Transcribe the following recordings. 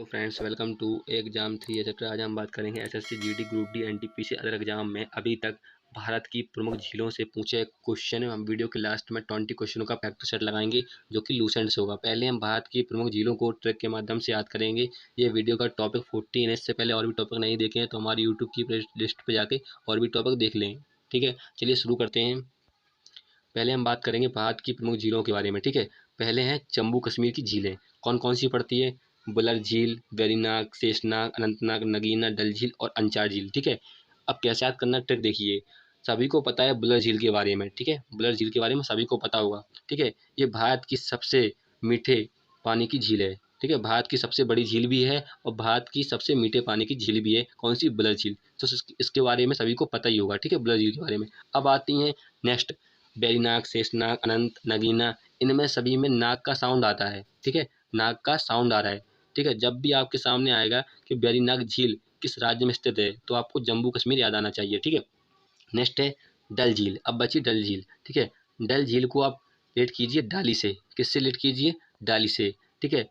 तो friends, welcome to exam 3 chapter. आज हम बात करेंगे SSC GD group D NTPC other exam में अभी तक भारत की प्रमुख झीलों से पूछे क्वेश्चन। हम वीडियो के लास्ट में 20 क्वेश्चनों का फैक्टर सेट लगाएंगे जो कि लूसेंट से होगा। पहले हम भारत की प्रमुख झीलों को ट्रिक के माध्यम से याद करेंगे। ये वीडियो का टॉपिक 14 है। इससे पहले और भी टॉपिक नहीं देखे हैं तो हमारी यूट्यूब की प्ले लिस्ट पर जाके और भी टॉपिक देख लें। ठीक है, चलिए शुरू करते हैं। पहले हम बात करेंगे भारत की प्रमुख झीलों के बारे में। ठीक है, पहले हैं जम्मू कश्मीर की झीलें। कौन कौन सी पड़ती है? बुलर झील, वेरीनाग, शेषनाग, अनंतनाग, नगीना, डल झील और अंचार झील। ठीक है, अब कैसे याद करना ट्रिक देखिए। सभी को पता है बुलर झील के बारे में। ठीक है, बुलर झील के बारे में सभी को पता होगा। ठीक है, ये भारत की सबसे मीठे पानी की झील है। ठीक है, भारत की सबसे बड़ी झील भी है और भारत की सबसे मीठे पानी की झील भी है। कौन सी? बुलर झील। तो इसके बारे में सभी को पता ही होगा। ठीक है, बुलर झील के बारे में। अब आती हैं नेक्स्ट, बेरीनाग, शेषनाग, अनंत, नगीना। इनमें सभी में नाग का साउंड आता है। ठीक है, नाग का साउंड आ रहा है। ठीक है, जब भी आपके सामने आएगा कि बेरीनाग झील किस राज्य में स्थित है तो आपको जम्मू कश्मीर याद आना चाहिए। ठीक है, नेक्स्ट है डल झील। अब बची डल झील। ठीक है, डल झील को आप लेट कीजिए डाली से। किससे लेट कीजिए? डाली से। ठीक है,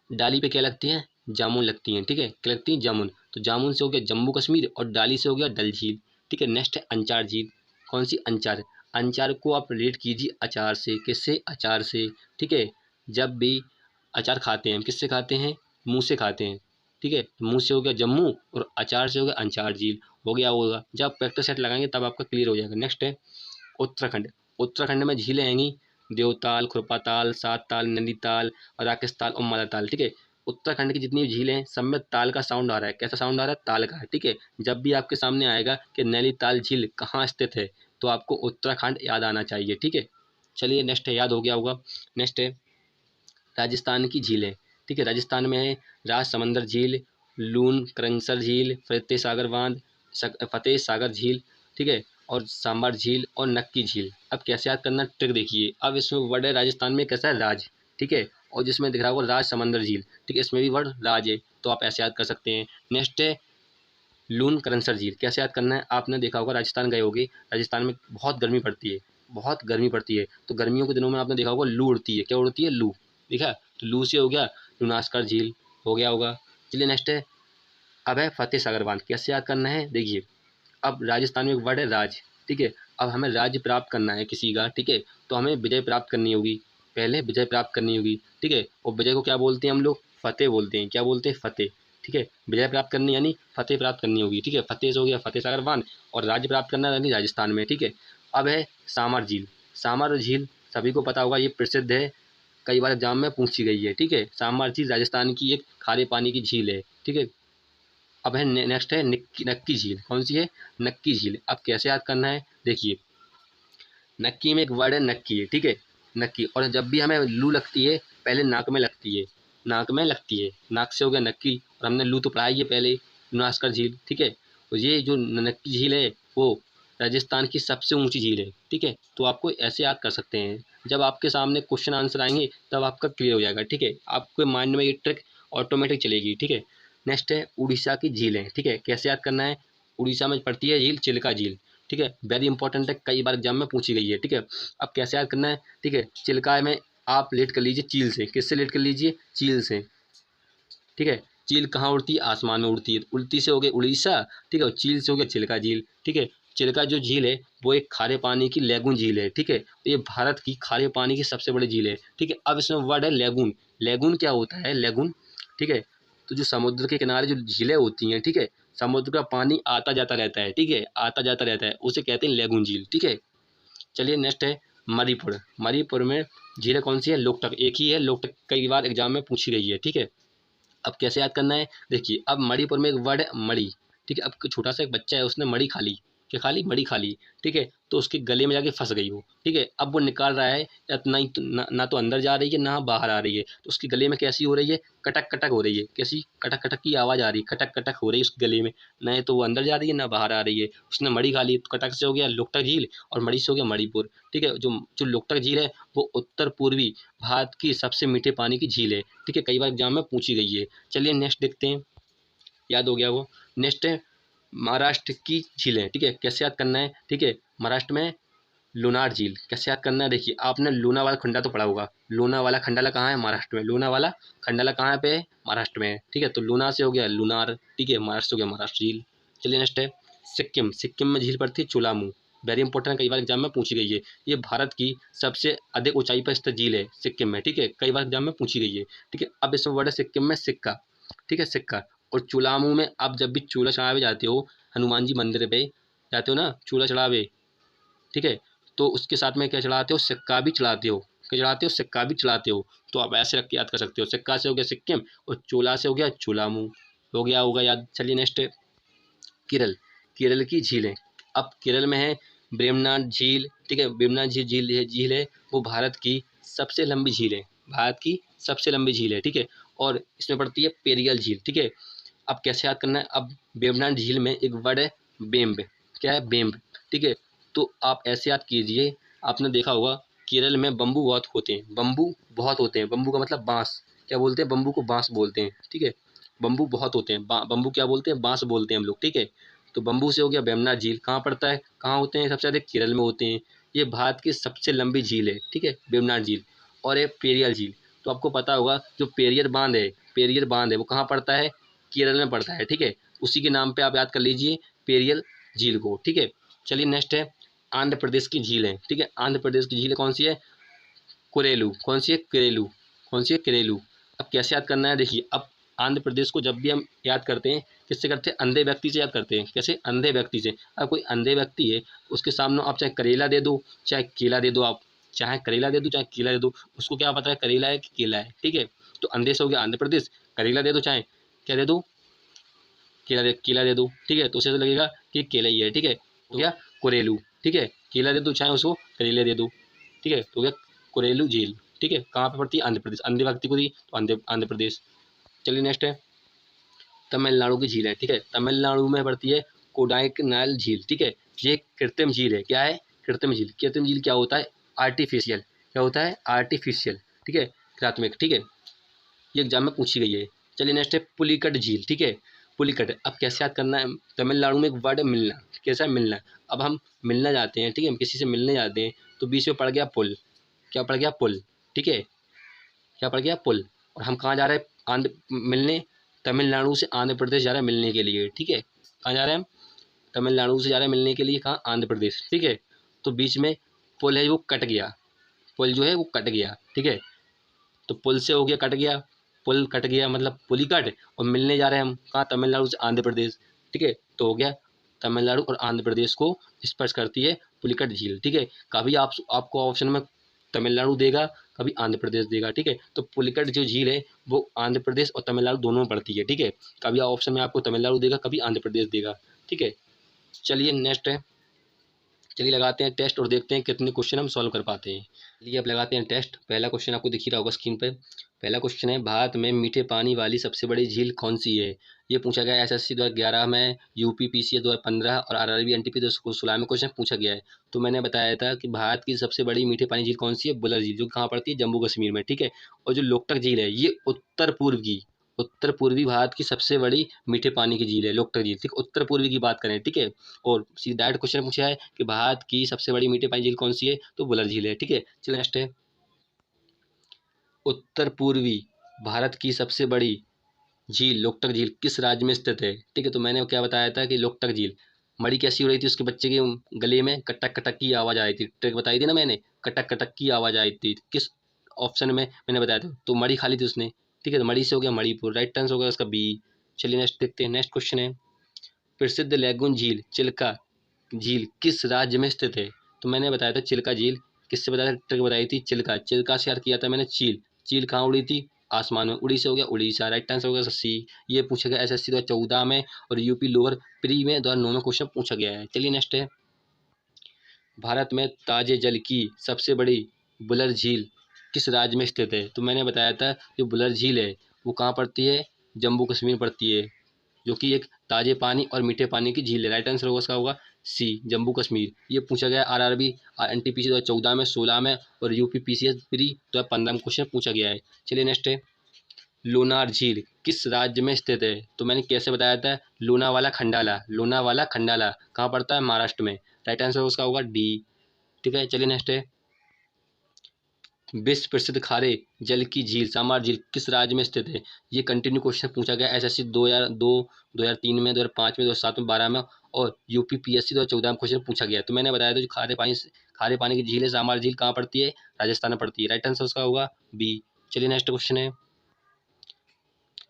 डाली पे क्या लगती हैं? जामुन लगती हैं। ठीक है, क्या लगती हैं? जामुन। तो जामुन से हो गया जम्मू कश्मीर और डाली से हो गया डल झील। ठीक है, नेक्स्ट है अंचार झील। कौन सी? अंचार। अंचार को आप रिलेट कीजिए अचार से। किससे? अचार से। ठीक है, जब भी अचार खाते हैं हम किससे खाते हैं? मुंह से खाते हैं। ठीक है, मुंह से हो गया जम्मू और अचार से हो गया अंचार झील। हो गया होगा। जब आप प्रैक्टिस सेट लगाएंगे तब आपका क्लियर हो जाएगा। नेक्स्ट है उत्तराखंड। उत्तराखंड में झीलें आएंगी देवताल, खुरपाताल, सात ताल, नैनीताल, राकेश ताल और मालाताल। ठीक है, उत्तराखंड की जितनी भी झीलें हैं सब में ताल का साउंड आ रहा है। कैसा साउंड आ रहा है? ताल का। ठीक है, जब भी आपके सामने आएगा कि नैनीताल झील कहाँ स्थित है तो आपको उत्तराखंड याद आना चाहिए। ठीक है, चलिए नेक्स्ट है, याद हो गया होगा। नेक्स्ट है राजस्थान की झीलें। ठीक है, राजस्थान में है राज समंदर झील, लून क्रंसर झील, फतेह सागर बांध, फतेह सागर झील। ठीक है, और सांबर झील और नक्की झील। अब कैसे याद करना ट्रिक देखिए। अब इसमें वर्ड है राजस्थान में कैसा है? राज। ठीक है, और जिसमें दिख रहा होगा राज समंदर झील। ठीक है, इसमें भी वर्ड राज है तो आप ऐसे याद कर सकते हैं। नेक्स्ट है लून क्रंसर झील। कैसे याद करना है? आपने देखा होगा राजस्थान गए होगे, राजस्थान में बहुत गर्मी पड़ती है। बहुत गर्मी पड़ती है तो गर्मियों के दिनों में आपने देखा होगा लू उड़ती है। क्या उड़ती है? लू। देखा? तो लू से हो गया लुनास्कर झील। हो गया होगा। चलिए नेक्स्ट है, अब है फतेह सागर बांध। कैसे याद करना है देखिए। अब राजस्थान में एक वर्ड है राज। ठीक है, अब हमें राज्य प्राप्त करना है किसी का। ठीक है, तो हमें विजय प्राप्त करनी होगी। पहले विजय प्राप्त करनी होगी। ठीक है, और विजय को क्या बोलते हैं हम लोग? फतेह बोलते हैं। क्या बोलते हैं? फतेह। ठीक है, विजय प्राप्त करनी यानी फतेह प्राप्त करनी होगी। ठीक है, फतेह से हो गया फतेह सागर बांध और राज्य प्राप्त करना यानी राजस्थान में। ठीक है, अब है सामर झील। सामर झील सभी को पता होगा, ये प्रसिद्ध है, कई बार एग्जाम में पूछी गई है। ठीक है, सामर झील राजस्थान की एक खारे पानी की झील है। ठीक है, अब है नेक्स्ट है नक्की झील। कौन सी है? नक्की झील। अब कैसे याद करना है देखिए। नक्की में एक वर्ड है नक्की है। ठीक है, नक्की। और जब भी हमें लू लगती है पहले नाक में लगती है। नाक में लगती है, नाक से हो गया नक्की। और हमने लू तो पढ़ाई है पहले, लुनास्कर झील। ठीक है, तो ये जो नक्की झील है वो राजस्थान की सबसे ऊंची झील है। ठीक है, तो आपको ऐसे याद कर सकते हैं। जब आपके सामने क्वेश्चन आंसर आएंगे तब आपका क्लियर हो जाएगा। ठीक है, आपके माइंड में ये ट्रिक ऑटोमेटिक चलेगी। ठीक है, नेक्स्ट है उड़ीसा की झीलें। ठीक है, कैसे याद करना है? उड़ीसा में पड़ती है झील चिल्का झील। ठीक है, वेरी इंपॉर्टेंट है, कई बार एग्जाम में पूछी गई है। ठीक है, अब कैसे याद करना है? ठीक है, चिल्का में आप लेट कर लीजिए चील से। किससे लेट कर लीजिए? चील से। ठीक है, चील कहाँ उड़ती है? आसमान में उड़ती है। उड़ती से हो गया उड़ीसा। ठीक है, और चील से हो गया चिल्का झील। ठीक है, चिल्का जो झील है वो एक खारे पानी की लैगून झील है। ठीक है, ये भारत की खारे पानी की सबसे बड़ी झील है। ठीक है, अब इसमें वर्ड है लैगून। लैगून क्या होता है? लैगून। ठीक है, तो जो समुद्र के किनारे जो झीलें होती हैं, ठीक है, समुद्र का पानी आता जाता रहता है। ठीक है, आता जाता रहता है, उसे कहते हैं लैगून झील। ठीक है, चलिए नेक्स्ट है मणिपुर। मणिपुर में झीलें कौन सी है? लोकटक। एक ही है लोकटक, कई बार एग्जाम में पूछी गई है। ठीक है, अब कैसे याद करना है देखिए। अब मणिपुर में एक वर्ड है मणि। ठीक है, अब छोटा सा एक बच्चा है, उसने मणि खा ली। क्या खा ली? मणि खा ली। ठीक है, तो उसके गले में जाके फंस गई वो। ठीक है, अब वो निकाल रहा है, इतना ही तो ना तो अंदर जा रही है ना बाहर आ रही है। तो उसके गले में कैसी हो रही है? कटक कटक हो रही है। कैसी? कटक कटक की आवाज़ आ रही है, कटक कटक हो रही है उसके गले में। ना तो वो अंदर जा रही है ना बाहर आ रही है। उसने मणि खा ली तो कटक से हो गया लोकटक झील और मणि से हो गया मणिपुर। ठीक है, जो जो लोकटक झील है वो उत्तर पूर्वी भारत की सबसे मीठे पानी की झील है। ठीक है, कई बार एग्जाम में पूछी गई है। चलिए नेक्स्ट देखते हैं, याद हो गया वो। नेक्स्ट है महाराष्ट्र की झीलें। ठीक है, कैसे याद करना है? ठीक है, महाराष्ट्र में लोनार झील कैसे याद करना है, देखिए आपने लोनावाला खंडा तो पढ़ा होगा। लोनावाला खंडाला कहाँ है, महाराष्ट्र में। लोनावाला खंडाला कहाँ पे है, महाराष्ट्र में है, ठीक है। तो लोना से हो गया लुनार, ठीक है, महाराष्ट्र हो गया महाराष्ट्र झील। चलिए नेक्स्ट है सिक्किम। सिक्किम में झील पड़ती है चुलामू, वेरी इंपॉर्टेंट, कई बार एग्जाम में पूछी गई है। ये भारत की सबसे अधिक ऊंचाई पर स्थित झील है सिक्किम में, ठीक है, कई बार एग्जाम में पूछी गई है, ठीक है। अब इसमें वर्ड है सिक्किम में सिक्का, ठीक है, सिक्का। और चुलामू में आप जब भी चूल्हा चढ़ावे जाते हो, हनुमान जी मंदिर पे जाते हो ना चूल्हा चढ़ावे, ठीक है, तो उसके साथ में क्या चढ़ाते हो, सिक्का भी चढ़ाते हो। क्या चढ़ाते हो, सिक्का भी चढ़ाते हो। तो आप ऐसे रख के याद कर सकते हो, सिक्का से हो गया सिक्किम और चोला से हो गया चुलामू, हो गया होगा याद। चलिए नेक्स्ट है केरल। केरल की झीलें। अब केरल में है वेम्बनाड झील, ठीक है, वेम्बनाड झील है वो भारत की सबसे लंबी झील है, भारत की सबसे लंबी झील है, ठीक है। और इसमें पड़ती है पेरियल झील, ठीक है। अब कैसे याद करना है, अब वेम्बनाड झील में एक वर्ड है बेम्ब, क्या है, बेम्ब, ठीक है। तो आप ऐसे याद कीजिए, आपने देखा होगा केरल में बम्बू बहुत होते हैं, बम्बू बहुत होते हैं, बम्बू का मतलब बांस, क्या बोलते हैं, बम्बू को बांस बोलते हैं, ठीक है। बम्बू बहुत होते हैं, बम्बू क्या बोलते हैं, बांस बोलते हैं हम लोग, ठीक है। तो बम्बू से हो गया वेम्बनाड झील, कहाँ पड़ता है, कहाँ होते हैं, सबसे अधिक केरल में होते हैं। ये भारत की सबसे लंबी झील है, ठीक है, वेम्बनाड झील। और ये पेरियल झील, तो आपको पता होगा जो पेरियर बांध है, पेरियर बांध है वो कहाँ पड़ता है, केरल में पड़ता है, ठीक है। उसी के नाम पे आप याद कर लीजिए पेरियल झील को, ठीक है। चलिए नेक्स्ट है आंध्र प्रदेश की झील है, ठीक है। आंध्र प्रदेश की झील कौन सी है, कुरेलू, कौन सी है, करेलू, कौन सी है, करेलू। अब कैसे याद करना है, देखिए अब आंध्र प्रदेश को जब भी हम याद करते हैं किससे करते हैं, अंधे व्यक्ति से याद करते हैं, कैसे, अंधे व्यक्ति से। अब कोई अंधे व्यक्ति है उसके सामने आप चाहे करेला दे दो चाहे केला दे दो, आप चाहे करेला दे दो चाहे केला दे दो, उसको क्या पता है करेला है कि केला है, ठीक है। तो अंधे से हो गया आंध्र प्रदेश, करेला दे दो चाहे क्या दे दो, केला दे दो, ठीक है, तो उसे तो लगेगा कि केला ही है, ठीक है। हो गया कुरेलू, ठीक है, केला दे दो चाहे उसको करेले दे दो, ठीक है, तो हो गया कुरेलू झील, ठीक है। कहाँ पे पड़ती है, आंध्र प्रदेश, अंधे व्यक्ति को दी तो आंध्र प्रदेश। चलिए नेक्स्ट है तमिलनाडु की झील है, ठीक है। तमिलनाडु में पड़ती है कोडाइकनाल झील, ठीक है। ये कृत्रिम झील है, क्या है, कृत्रिम झील। कृत्रिम झील क्या होता है, आर्टिफिशियल, क्या होता है, आर्टिफिशियल, ठीक है, कृत्रिम, ठीक है। ये एग्जाम में पूछी गई है। चलिए नेक्स्ट है पुलिकट झील, ठीक है। पुलिकट, अब कैसे याद करना है, तमिलनाडु में एक वर्ड है मिलना, कैसा है, मिलना। अब हम मिलना जाते हैं, ठीक है, हम किसी से मिलने जाते हैं तो बीच में पड़ गया पुल, क्या पड़ गया, पुल, ठीक है, क्या पड़ गया, पुल। और हम कहाँ जा रहे हैं, आंध्र मिलने, तमिलनाडु से आंध्र प्रदेश जा रहे हैं मिलने के लिए, ठीक है। कहाँ जा रहे हैं हम, तमिलनाडु से जा रहे हैं मिलने के लिए, कहाँ, आंध्र प्रदेश, ठीक है। तो बीच में पुल है वो कट गया, पुल जो है वो कट गया, ठीक है। तो पुल से हो गया कट गया, पुल कट गया मतलब पुल ही कट, और मिलने जा रहे हैं हम कहाँ, तमिलनाडु से आंध्र प्रदेश, ठीक है। तो हो गया तमिलनाडु और आंध्र प्रदेश को स्पर्श करती है पुलिकट झील, ठीक है। कभी आपको ऑप्शन में तमिलनाडु देगा, कभी आंध्र प्रदेश देगा, ठीक है। तो पुलिकट जो झील है वो आंध्र प्रदेश और तमिलनाडु दोनों में पड़ती है, ठीक है। कभी ऑप्शन में आपको तमिलनाडु देगा, कभी आंध्र प्रदेश देगा, ठीक है। चलिए नेक्स्ट है, चलिए लगाते हैं टेस्ट और देखते हैं कितने क्वेश्चन हम सॉल्व कर पाते हैं। चलिए अब लगाते हैं टेस्ट। पहला क्वेश्चन आपको दिख ही रहा होगा स्क्रीन पे। पहला क्वेश्चन है भारत में मीठे पानी वाली सबसे बड़ी झील कौन सी है। ये पूछा गया है एसएससी 2011 में, यूपी पीसीएस 2015 और आरआरबी एनटीपी 2016 में क्वेश्चन पूछा गया है। तो मैंने बताया था कि भारत की सबसे बड़ी मीठे पानी झील कौन सी है, बुलर झील, जो कहाँ पड़ती है, जम्मू कश्मीर में, ठीक है। और जो लोकटक झील है ये उत्तर पूर्वी भारत की सबसे बड़ी मीठे पानी की झील है लोकटक झील, ठीक, उत्तर पूर्वी की बात करें, ठीक है। और डायरेक्ट क्वेश्चन पूछा है कि भारत की सबसे बड़ी मीठे पानी झील कौन सी है, तो बुलर झील है, ठीक है। चलिए नेक्स्ट है उत्तर पूर्वी भारत की सबसे बड़ी झील लोकटक झील किस राज्य में स्थित है, ठीक है। तो मैंने क्या बताया था कि लोकटक झील, मरी कैसी हो रही थी उसके बच्चे के गले में, कटक कटक की आवाज़ आई थी, ट्रिक बताई थी ना मैंने, कटक कटक की आवाज़ आई थी, किस ऑप्शन में मैंने बताया था, तो मरी खा ली थी उसने, ठीक है। तो मरी से हो गया मणिपुर, राइट आंसर हो गया उसका बी। चलिए नेक्स्ट देखते हैं, नेक्स्ट क्वेश्चन है प्रसिद्ध लैगून झील चिल्का झील किस राज्य में स्थित है। तो मैंने बताया था चिल्का झील, किससे बताया था, ट्रिक बताई थी, चिल्का, चिल्का से याद किया था मैंने चील, चील कहाँ उड़ी थी, आसमान में, उड़ी से हो गया उड़ीसा, राइट आंसर हो गया सी। ये पूछा गया एसएससी 2014 में और यूपी लोअर प्री में 2009 में क्वेश्चन पूछा गया है। चलिए नेक्स्ट है भारत में ताजे जल की सबसे बड़ी बुलर झील किस राज्य में स्थित है। तो मैंने बताया था जो बुलर झील है वो कहाँ पड़ती है, जम्मू कश्मीर पड़ती है, जो कि एक ताजे पानी और मीठे पानी की झील है, राइट आंसर होगा उसका होगा सी, जम्मू कश्मीर। ये पूछा गया आरआरबी एनटीपीसी 2014 में, 16 में और यूपी पीसीएस प्री 2015 में क्वेश्चन पूछा गया है। चलिए नेक्स्ट है लोनार झील किस राज्य में स्थित है। तो मैंने कैसे बताया था, लोनावाला खंडाला, लोनावाला खंडाला कहाँ पड़ता है, महाराष्ट्र में, राइट आंसर उसका होगा डी, ठीक है। चलिए नेक्स्ट है, विश्व प्रसिद्ध खारे जल की झील सामार झील किस राज्य में स्थित है। ये कंटिन्यू क्वेश्चन पूछा गया एसएससी 2002, 2003 में, 2005 में, 2007 में, 12 में और यूपीपीएससी 2014 में क्वेश्चन पूछा गया। तो मैंने बताया था जो खारे पानी की झील है सामार झील कहाँ पड़ती है, राजस्थान में पड़ती है। राइट आंसर उसका होगा बी। चलिए नेक्स्ट क्वेश्चन है,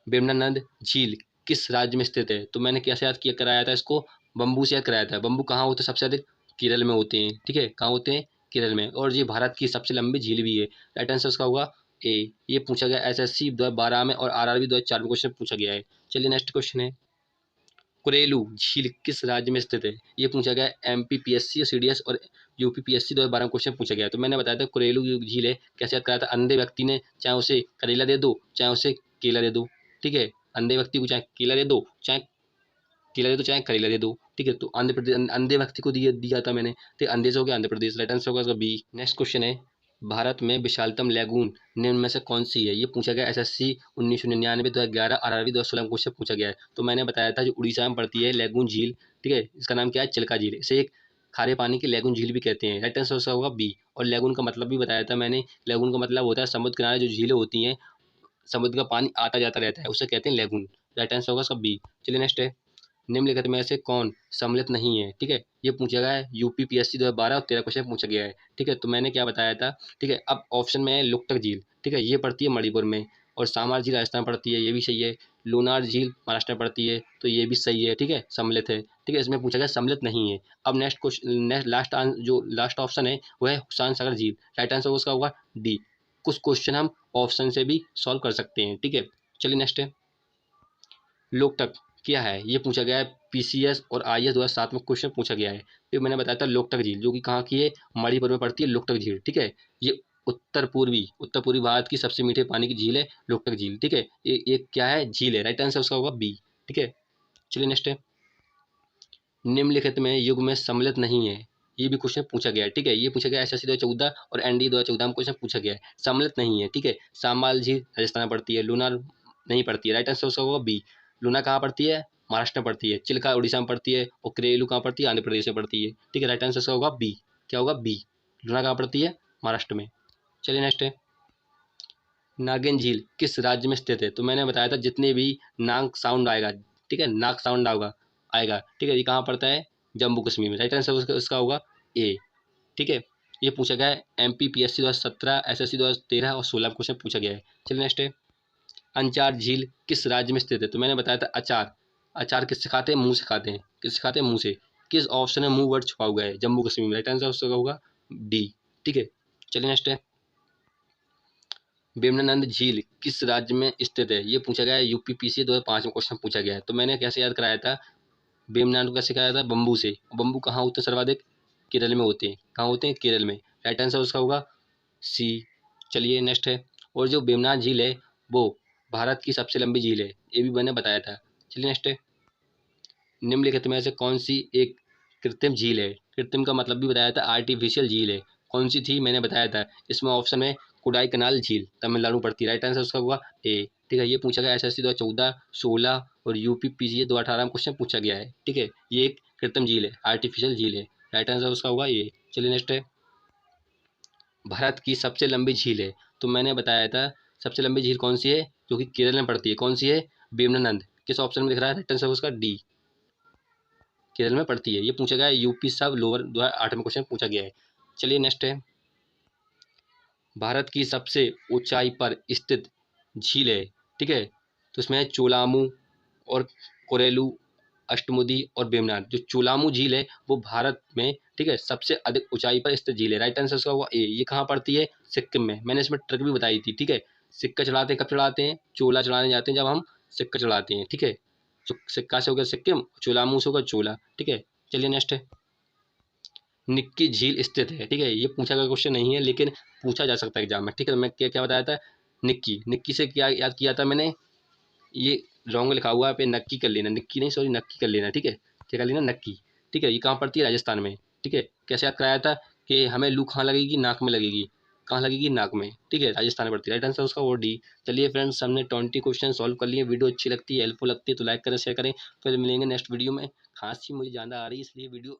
बेमनानंद झील किस राज्य में स्थित है। तो मैंने कैसे याद किया कराया था इसको, बम्बू से याद कराया था। बम्बू कहाँ होते हैं, सबसे अधिक केरल में होते हैं। ठीक है, कहाँ होते हैं, केरल में। और ये भारत की सबसे लंबी झील भी है। राइट आंसर उसका होगा ए। ये पूछा गया एसएससी 2012 में और आरआरबी 2004 में क्वेश्चन पूछा गया है। चलिए नेक्स्ट क्वेश्चन है, कुरेलू झील किस राज्य में स्थित है। ये पूछा गया एमपीपीएससी, सीडीएस और यूपीपीएससी 2012 में क्वेश्चन पूछा गया। तो मैंने बताया था कुरेलू झील है, कैसे याद कराया था, अंधे व्यक्ति ने चाहे उसे करेला दे दो चाहे उसे केला दे दो। ठीक है, अंधे व्यक्ति को चाहे केला दे दो चाहे चाहे करेला दे दो। ठीक है, तो आंध्र प्रदेश अंधे व्यक्ति को दिया था मैंने, तो अंधे से हो गया आंध्र प्रदेश। राइट आंसर होगा बी। नेक्स्ट क्वेश्चन है, भारत में विशालतम लैगून निम्न में से कौन सी है। ये पूछा गया एसएससी 1999, 2011, आरआरबी 2016 में क्वेश्चन पूछा गया है। तो मैंने बताया था जो उड़ीसा में पड़ती है लैगून झील। ठीक है, इसका नाम क्या है, चिल्का झील। इसे एक खारे पानी की लैगून झील भी कहते हैं। राइट आंसर उसका होगा बी। और लैगून का मतलब भी बताया था मैंने, लैगून का मतलब होता है समुद्र किनारे जो झीलें होती हैं, समुद्र का पानी आता जाता रहता है, उसे कहते हैं लैगून। राइट आंसर होगा सब बी। चलिए नेक्स्ट है, निम्नलिखित में से कौन सम्मिलित नहीं है। ठीक है, ये पूछा गया है यूपीपीएससी 2012 और 13 क्वेश्चन पूछा गया है। ठीक है, तो मैंने क्या बताया था। ठीक है, अब ऑप्शन में है लोकटक झील। ठीक है, ये पड़ती है मणिपुर में। और सामार झील राजस्थान पड़ती है, ये भी सही है। लोनार झील महाराष्ट्र में पड़ती है, तो ये भी सही है। ठीक है, सम्मिलित है। ठीक है, इसमें पूछा गया सम्मिलित नहीं है। अब next question, next last option है वो है हुसैन सागर झील। राइट आंसर उसका होगा डी। कुछ क्वेश्चन हम ऑप्शन से भी सॉल्व कर सकते हैं। ठीक है, चलिए नेक्स्ट है, लोकटक क्या है। ये पूछा गया है पीसीएस और आईएएस 2007 में क्वेश्चन पूछा गया है। फिर मैंने बताया था लोकटक झील जो कि कहाँ की है, मणिपुर में पड़ती है लोकटक झील। ठीक है, ये उत्तर पूर्वी भारत की सबसे मीठे पानी की झील है लोकटक झील। ठीक है, ये क्या है, झील है। राइट आंसर उसका होगा बी। ठीक है, चलिए नेक्स्ट है, निम्नलिखित में युग में सम्मिलित नहीं है। ये भी क्वेश्चन पूछा गया है। ठीक है, ये पूछा गया एसएससी 2014 और एनडी 2014 में क्वेश्चन पूछा गया है, सम्मिलित नहीं है। ठीक है, सामाल झील राजस्थान में पड़ती है, लूनार नहीं पड़ती है। राइट आंसर उसका होगा बी। लूना कहाँ पड़ती है, महाराष्ट्र में पड़ती है। चिल्का उड़ीसा में पड़ती है और करेलू कहाँ पड़ती है, आंध्र प्रदेश में पड़ती है। ठीक है, राइट आंसर उसका होगा बी। क्या होगा, बी। लूना कहाँ पड़ती है, महाराष्ट्र में। चलिए नेक्स्ट है, नागिन झील किस राज्य में स्थित है। तो मैंने बताया था जितने भी नाक साउंड आएगा, ठीक है, नाक साउंड आएगा। ठीक है, ये कहाँ पड़ता है, जम्मू कश्मीर में। राइट आंसर उसका होगा ए। ठीक है, ये पूछा गया है एमपीपीएससी 2017, एसएससी 2013 और 16 क्वेश्चन पूछा गया है। चलिए नेक्स्ट है, अंचार झील किस राज्य में स्थित है। तो मैंने बताया था अचार, अचार किससे खाते हैं, मुंह से खाते हैं। किससे खाते हैं, मुंह से। किस ऑप्शन में मुंह वर्ड छुपा हुआ है, जम्मू कश्मीर में। राइट आंसर उसका होगा डी। ठीक है, चलिए नेक्स्ट है, बेमनानंद झील किस राज्य में स्थित है। ये पूछा गया है यूपीपीसी 2005 में क्वेश्चन पूछा गया है। तो मैंने कैसे याद कराया था, बेमनानंद को कैसे कराया था, बम्बू से। बम्बू कहाँ होते हैं सर्वाधिक, केरल में होते हैं। कहाँ होते हैं, केरल में। राइट आंसर उसका होगा सी। चलिए नेक्स्ट है, और जो बेमनाथ झील है वो भारत की सबसे लंबी झील है, ये भी मैंने बताया था। चलिए नेक्स्ट है, निम्नलिखित में से कौन सी एक कृत्रिम झील है। कृत्रिम का मतलब भी बताया था, आर्टिफिशियल झील है। कौन सी थी, मैंने बताया था। इसमें ऑप्शन है कोडाई कनाल झील, तमिलनाडु पड़ती है। राइट आंसर उसका हुआ ए। ठीक है, ये पूछा गया एसएससी 2014, 16 और यूपीपीसीए 2018 में क्वेश्चन पूछा गया है। ठीक है, ये एक कृत्रिम झील है, आर्टिफिशियल झील है। राइट आंसर उसका होगा ए। चलिए नेक्स्ट है, भारत की सबसे लंबी झील है। तो मैंने बताया था सबसे लंबी झील कौन सी है, जो कि केरल में पड़ती है। कौन सी है, बेमनानंद। किस ऑप्शन में दिख रहा है, राइट आंसर उसका डी, केरल में पड़ती है। ये पूछा गया है यूपी सब लोअर 2008 में क्वेश्चन पूछा गया है। चलिए नेक्स्ट है, भारत की सबसे ऊंचाई पर स्थित झील है। ठीक है, तो इसमें चोलामू और कोरेलू, अष्टमुदी और बेमनाड। जो चोलामू झील है वो भारत में, ठीक है, सबसे अधिक ऊंचाई पर स्थित झील है। राइट आंसर उसका हुआ ए। ये कहाँ पड़ती है, सिक्किम में। मैंने इसमें ट्रिक भी बताई थी। ठीक है, सिक्का चढ़ाते हैं, कब चढ़ाते हैं, चोला चढ़ाने जाते हैं जब हम सिक्का चढ़ाते हैं। ठीक है, सिक्का से हो गया सिक्किम, चोलामू से होगा चोला। ठीक है, चलिए नेक्स्ट है, निक्की झील स्थित है। ठीक है, ये पूछा गया क्वेश्चन नहीं है लेकिन पूछा जा सकता है एग्जाम में। ठीक है, मैं क्या क्या बताया था, निक्की। निक्की से क्या याद किया था मैंने, ये रॉन्ग लिखा हुआ है पे, नक्की कर लेना, निक्की नहीं, सॉरी नक्की कर लेना। ठीक है, क्या कर लेना, नक्की। ठीक है, ये कहाँ पड़ती है, राजस्थान में। ठीक है, कैसे याद कराया था कि हमें लू कहाँ लगेगी, नाक में लगेगी। कहाँ लगेगी, नाक में। ठीक है, राजस्थान में पड़ती है। राइट आंसर उसका वो डी। चलिए फ्रेंड्स, हमने 20 क्वेश्चन सॉल्व कर लिए। वीडियो अच्छी लगती है, हेल्पफुल लगती है तो लाइक करें, शेयर करें। फिर मिलेंगे नेक्स्ट वीडियो में। खांसी मुझे ज़्यादा आ रही है इसलिए वीडियो